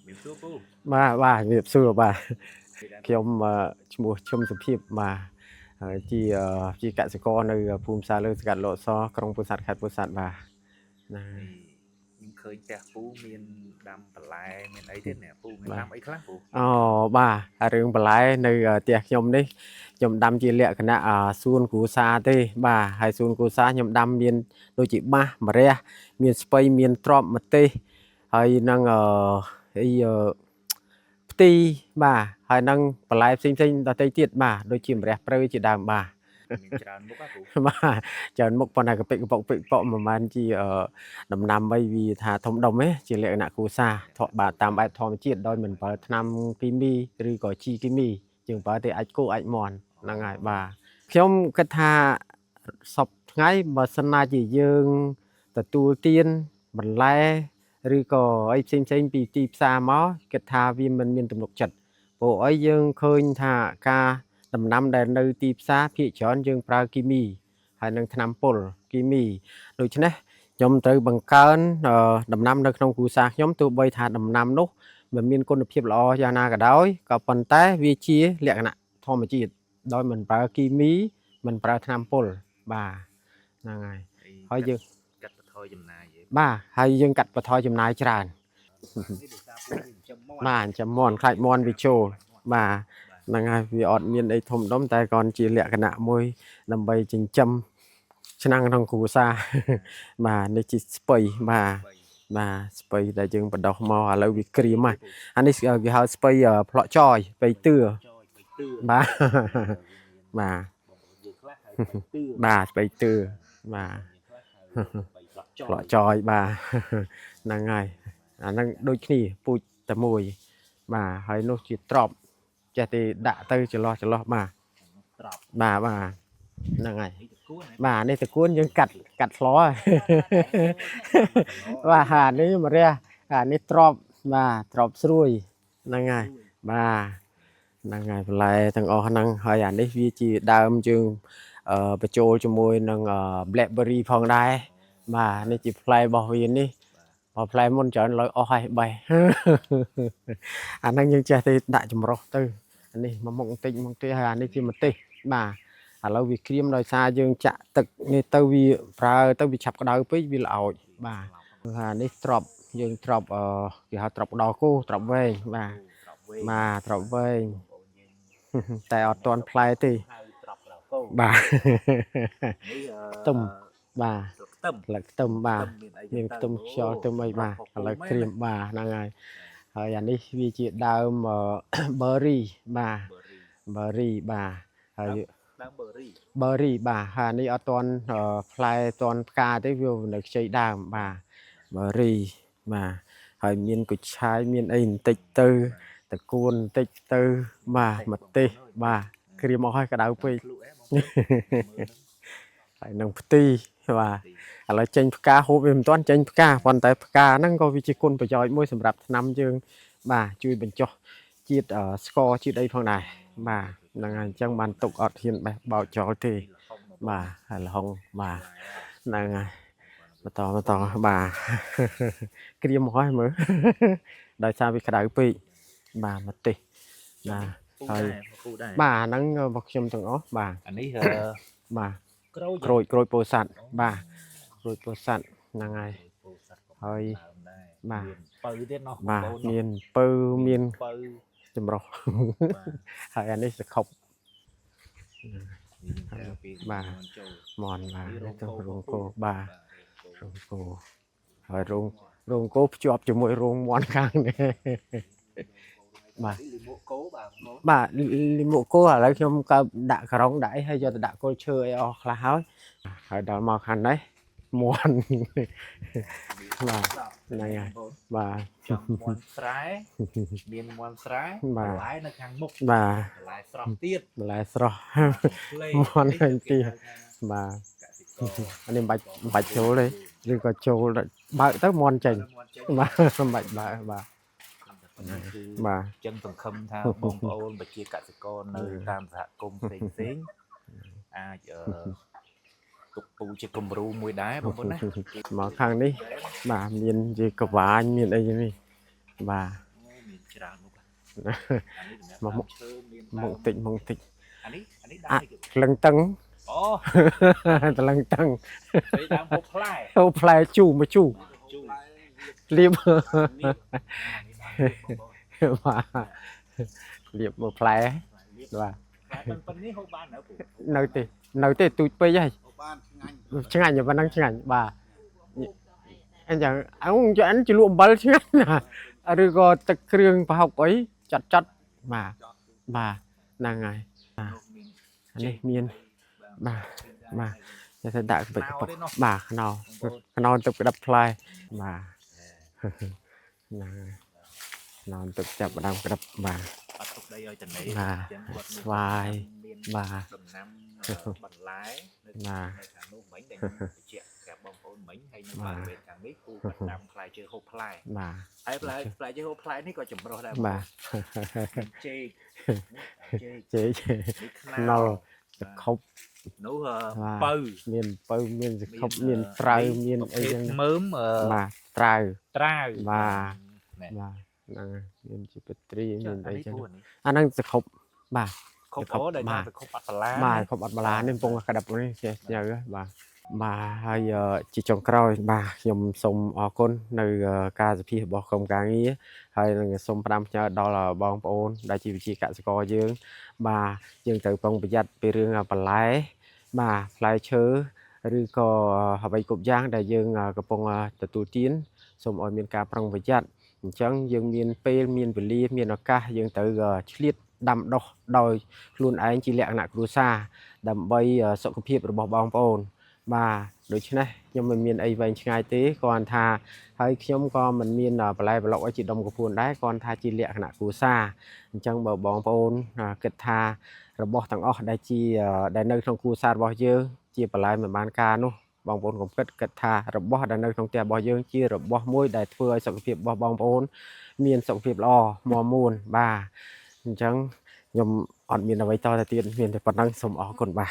មានសួរពូបាទជំរាបសួរបាទខ្ញុំឈ្មោះឈឹមសុភាពបាទហើយជាកសិករនៅភូមិផ្សារលើសង្កាត់លោកសក្រុងពោធិ៍សាត់ខេត្តពោធិ៍សាត់បាទណាខ្ញុំឃើញផ្ទះពូមានដាំបន្លែមានអីទៀតនេះពូមានដាំអីខ្លះពូអូបាទរឿងបន្លែនៅផ្ទះខ្ញុំនេះខ្ញុំដាំជាលក្ខណៈសួនគ្រួសារទេបាទហើយសួនគ្រួសារខ្ញុំដាំមានដូចជាបាសម្រះមានស្ពៃមានត្រប់ម្ទេសហើយនឹងអីផ្ទីបាទហើយនឹងបន្លែផ្សេងដទៃទៀតបាទដូចជាម្រះព្រៅជាដើមបាទមានច្រើនមុខហ៎ពូបាទច្រើនមុខប៉ុន្តែកពិកប៉ុកមិនមែនជាដំណាំអីវាថាធំដុំទេជាលក្ខណៈគ្រួសារបាទតាមបែបធម្មជាតិដោយមិនប្រើថ្នាំគីមីឬក៏ជីគីមីជាងប្រើតែអាចគោអាចមន់ហ្នឹងហើយបាទខ្ញុំគិតថាសពថ្ងៃបើសិនណាជាយើងទទួលទានបន្លែឬក៏អីផ្សេងពីទីផ្សារមកគិតថាវាមិនមានទំនុកចិត្តព្រោះអីយើងឃើញថាការដំណាំដែលនៅទីផ្សារភាគច្រើនយើងប្រើគីមីហើយនឹងថ្នាំពុលគីមីដូច្នេះខ្ញុំត្រូវបង្កើនដំណាំនៅក្នុងគ្រួសារខ្ញុំទោះបីថាដំណាំនោះមិនមានគុណភាពល្អយ៉ាងណាក៏ដោយក៏ប៉ុន្តែវាជាលក្ខណៈធម្មជាតិដោយមិនប្រើគីមីមិនប្រើថ្នាំពុលបាទហ្នឹងហើយយើងកាត់បន្ថយចំណាយបាទហើយយើងកាត់បន្ថយចំណាយច្រើនបាទចាំមន់ខ្លាច់មន់វាចូលបាទហ្នឹងហើយវាអត់មានអីធំដុំតែcònជាលក្ខណៈមួយដើម្បីចិញ្ចឹមឆ្នាំងក្នុងគ្រួសារបាទនេះជាស្ពៃបាទស្ពៃដែលយើងបដោះមកឥឡូវវាក្រៀមហើយអានេះគេហៅស្ពៃផ្លក់ចយស្ពៃទឿបាទបាទស្ពៃទឿបាទផ្លក់ចយបាទហ្នឹងហើយអាហ្នឹងដូចគ្នាពូជតែមួយបាទហើយនោះជាត្រប់ចេះតែដាក់ទៅចន្លោះបាទត្រប់បាទហ្នឹងហើយបាទនេះតកួនយើងកាត់ឆ្លោបាទអានេះមរះអានេះត្រប់បាទត្រប់ស្រួយហ្នឹងហើយបាទហ្នឹងហើយបន្លែទាំងអស់ហ្នឹងហើយអានេះវាជាដើមយើងបញ្ចូលជាមួយនឹង blackberry ផងដែរបាទនេះជាផ្លែរបស់វានេះបើផ្លែមុនច្រើនឡើយអស់ហើយបេះអាហ្នឹងយើងចេះតែដាក់ចម្រោះទៅអានេះមកមុខបន្តិចហើយអានេះជាម្ទេសបាទឥឡូវវាក្រៀមដោយសារយើងចាក់ទឹកនេះទៅវាប្រើទៅវាឆាប់ក្តៅពេកវាល្អោចបាទអានេះត្រប់យើងត្រប់គេហៅត្រប់ដោគោត្រប់វែងបាទត្រប់វែងតែអត់ទាន់ផ្លែទេបាទខ្ទឹមបាទស្លឹកខ្ទឹមបាទមានខ្ទឹមខ្យល់ខ្ទឹមអីបាទឥឡូវក្រៀមបាទហ្នឹងហើយអានេះវាជាដើមberry បាទ berry បាទហើយដើម berry បាទហើយនេះអត់ទាន់ផ្លែទាន់ផ្កាទេវានៅខ្ចីដើមបាទ berry បាទហើយមានគុយឆាយមានអីបន្តិចទៅតកួនបន្តិចទៅបាទម្ទេសបាទក្រៀមអស់ហើយក្តៅពេកហើយនឹងផ្ទីបាទឥឡូវចេញផ្កាហូបវាមិនទាន់ចេញផ្កាប៉ុន្តែផ្កាហ្នឹងក៏វាជាគុណប្រយោជន៍មួយសម្រាប់ថ្នាំយើងបាទជួយបញ្ចុះជាតិស្ករជាតិអីផងដែរបាទហ្នឹងហើយអញ្ចឹងបានទុកអត់ហ៊ានបេះបោចចោលទេបាទហើយលហុងបាទហ្នឹងហើយបន្តបាទក្រៀមអស់ហើយមើលដោយសារវាក្តៅពេកបាទម្ទេសបាទហើយបាទហ្នឹងរបស់ខ្ញុំទាំងអស់បាទអានេះបាទក្រូចពោធិ៍សាត់បាទក្រូចពោធិ៍សាត់ហ្នឹងហើយបាទពៅទៀតណោះបាទមានពៅមានពៅចម្រុះហើយអានេះសខុបបាទមន់បាទទៅរោងគោបាទរោងគោហើយរោងគោភ្ជាប់ជាមួយរោងមន់ខាងនេះបាទលីមួកគោបាទលីមួកគោឥឡូវខ្ញុំកើដាក់ក្រុងដាក់អីហើយយកទៅដាក់គល់ឈើអីអស់ខ្លះហើយដល់មកខាងនេះមន់បាទហ្នឹងហើយបាទចាំមន់ស្រែមានមន់ស្រែបន្លែនៅខាងមុខបាទបន្លែស្រស់ទៀតបន្លែស្រស់មន់ហើយទៀតបាទអានេះមិនបាច់ចូលទេឬក៏ចូលបើកទៅមន់ចេញបាទមិនបាច់បើកបាទបាទអញ្ចឹងសង្ឃឹមថាបងប្អូនប្រជាកសិករនៅតាមសហគមន៍ផ្សេងអាចទុកពូជាគំរូមួយដែរបងប្អូនណាមកខាងនេះបាទមានជាកវាញមានអីនេះបាទ ច្រើននោះអានេះ មក ដើមឈើមាន មកតិចមកតិច អានេះដើ អា មអីគេ ក្លឹងតឹង អូ តលឹងតឹង ពេលដើមហូបផ្លែ ហូបផ្លែជូរមកជូរ ជូរ លៀប នេះ បាទលៀបមកផ្លែបាទ ប៉ុណ្នេះហូបបាននៅ នៅទេទូចពេកហើយ បានឆ្ងាញ់ ឆ្ងាញ់ប៉ុណ្ណឹងឆ្ងាញ់បាទអញ្ចឹងអង្គអានជលក់អំបិលឆ្ងាញ់ណាឬក៏ទឹកគ្រឿងប្រហុកអីចាត់បាទបាទហ្នឹងហើយអានេះមានបាទតែថាដាក់ទឹកបាទខ្នោទឹកក្តាប់ផ្លែបាទហ្នឹងហើយខ្នោទឹកចាប់ផ្ដើមក្តាប់បាទ អត់ទុកដីឲ្យតនេ បាទស្វាយបាទ ដំណាំបន្លែនៅ បាទ ខាងនោះមិញដែលបញ្ជាក់ប្រាប់បងប្អូនមិញហើយនៅបានវេខាងនេះគូដាំផ្លែឈើហូបផ្លែ បាទ ហើយផ្លែឈើហូបផ្លែនេះក៏ចម្រុះដែរ បាទ ចេក ចេក ខ្នុរ ទឹកខុប នោះ បើ បើ មានបើមានសខុបមានត្រើមានអីចឹង មើម បាទត្រើ ត្រាវ បាទ បាទហ្នឹងហើយមានជីពត្រីមានអីចឹង នេះ អាហ្នឹងសខុបបាទ ខុបអូដែលថាខុបអត់បន្លា បាទខុបអត់បលានេះកំពុងក្តាប់នេះចេះញ៉ៅបាទបាទហើយជាចុងក្រោយបាទខ្ញុំសូមអរគុណនៅការសភារបស់ក្រុមការងារហើយនឹងសូមផ្ដាំផ្ញើដល់បងប្អូនដែលជាវិជាកសិករយើងបាទយើងត្រូវប្រុងប្រយ័ត្នពីរឿងបន្លែបាទផ្លែឈើឬក៏អ្វីគ្រប់យ៉ាងដែលយើងកំពុងទទួលទានសូមឲ្យមានការប្រុងប្រយ័ត្នអញ្ចឹងយើងមានពេលមានវេលាមានឱកាសយើងត្រូវឆ្លៀតដាំដុះដោយខ្លួនឯងជាលក្ខណៈគ្រួសារដើម្បីសុខភាពរបស់បងប្អូនបាទដូច្នេះខ្ញុំមិនមានអីវែងឆ្ងាយទេគ្រាន់ថាហើយខ្ញុំក៏មិនមានបន្លែប្លុកឲ្យជាដុំកពួនដែរគ្រាន់ថាជាលក្ខណៈគ្រួសារអញ្ចឹងបើបងប្អូនគិតថារបស់ទាំងអស់ដែលជាដែលនៅក្នុងគ្រួសាររបស់យើងជាបន្លែមិនបានការនោះបងប្អូនកុំគិតថារបស់ដែលនៅក្នុងផ្ទះរបស់យើងជារបស់មួយដែលធ្វើឲ្យសុខភាពរបស់បងប្អូនមានសុខភាពល្អមាំមួនបាទអញ្ចឹងខ្ញុំអត់មានអ្វីតទៅទៀតមានតែប៉ុណ្ណឹងសូមអរគុណបាទ